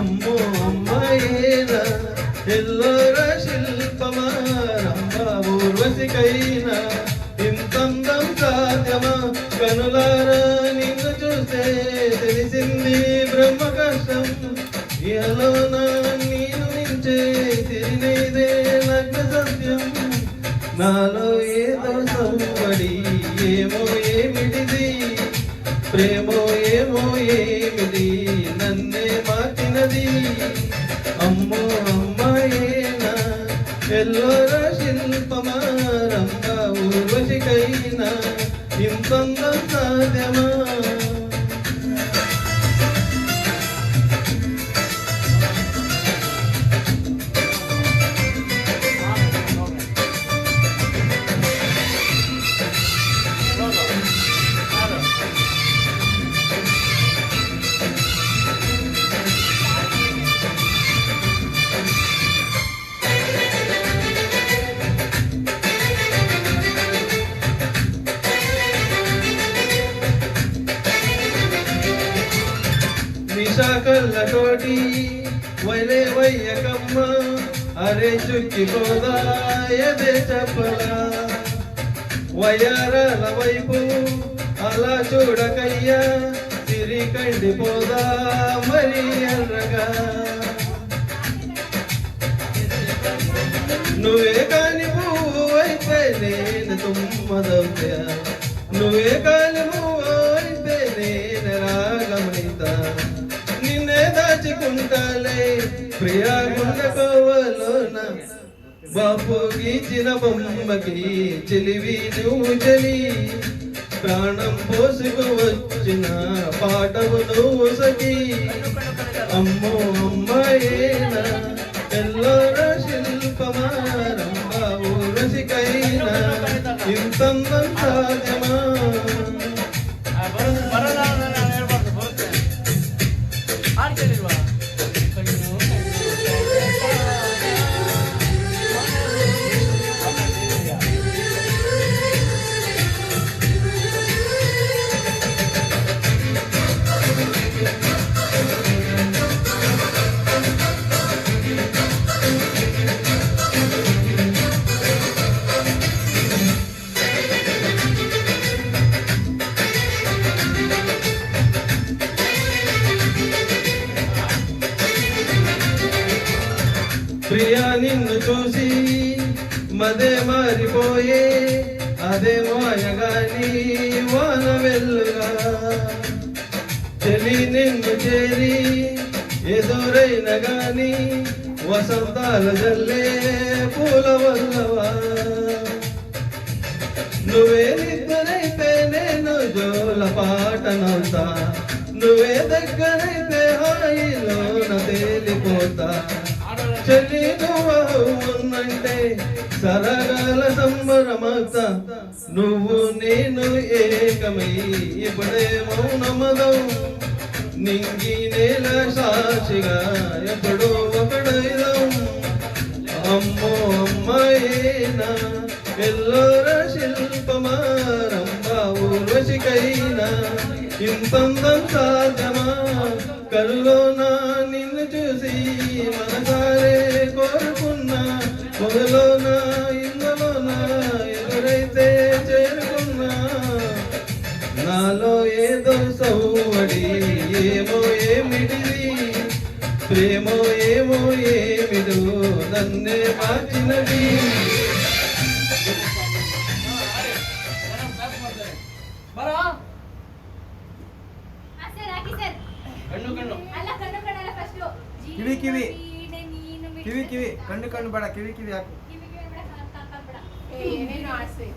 అమ్మో అమ్మాయేనా ఎల్లోర శిల్పమా రంభ ఊర్వశికైనా ఇంతందం సాధ్యమా కనులారా నిన్ను చూస్తే తెలిసింది బ్రహ్మ కష్టం ఇహలోన నేను నించే తిరినైదే నగ్న సత్యం నాలో ఏదో సంబడి ఏమో ఏమిటిది ప్రేమో ఏమో ఏమిటి నన్నే మార్చినది అమ్మో అమ్మాయేనా ఎల్లోర శిల్పమా రంభ ఊర్వశికైనా ఇంతందం సాధ్యమా నిశాకల్లతోటి వైలే వయ్యకమ్మ అరే చుక్కిపోదా ఎదే చెప్పలా వయ్యారాల వైపు అలా చూడకయ్యా సిరి కండిపోదా మరి ఎర్రగా నువ్వే కాని పువ్వు అయితే నేను తుమ్మదవ్య నువ్వే కాని పువ్వు అయితే నేను రాగమైతా నిన్నే దాచుకుంటాలే ప్రియా గుండెకోవలోన బాపు గీచిన బొమ్మకి చెలివి నువ్వు చలి ప్రాణం పోసుకు వచ్చిన పాటవు నువ్వు సఖి అమ్మో అమ్మాయేనా ఎల్లోర శిల్పమా రంభ ఊర్వశికైనా ఇంతందం సాధ్యమా ప్రియా నిన్ను చూసి మదే మారిపోయే అదే మాయగాని వాన వెల్లుగా చెలి నిన్ను చేరి ఎదురైన గాని వసంతాల జల్లే పూల వల్లవా నువ్వే నిద్రైతే నేను జోల పాటనవుతా నువ్వే దగ్గరైతే హాయిలోన తేలిపోతా చెల్లి నువ్వు ఉన్నంటే సరగాల సంబరమవుతా నువ్వు నేను ఏకమై ఇప్పుడే మౌనమదం నింగి నేల సాక్షిగా ఎప్పుడో ఒకడైదం అమ్మో అమ్మాయేనా ఎల్లోర శిల్పమా రంభ ఊర్వశికైనా ఇంతందం సాధ్యమా కల్లోనా నిన్ను చూసి మనసారే కోరుకున్నా మొదలోనా ఇందులోనా ఎదురైతే చేరుకున్నా నాలో ఏదో సౌవడి ఏమో ఏమిటిది ప్రేమో ఏమో ఏమిదో నన్నే మార్చినది ಕಿವಿ ಕಿವಿ ಕಿವಿ ಕಿವಿ ಕಣ್ಣು ಕಣ್ಣು ಬೇಡ ಕಿವಿ ಕಿವಿ ಹಾಕು ಏನೇನು ಆಸೆ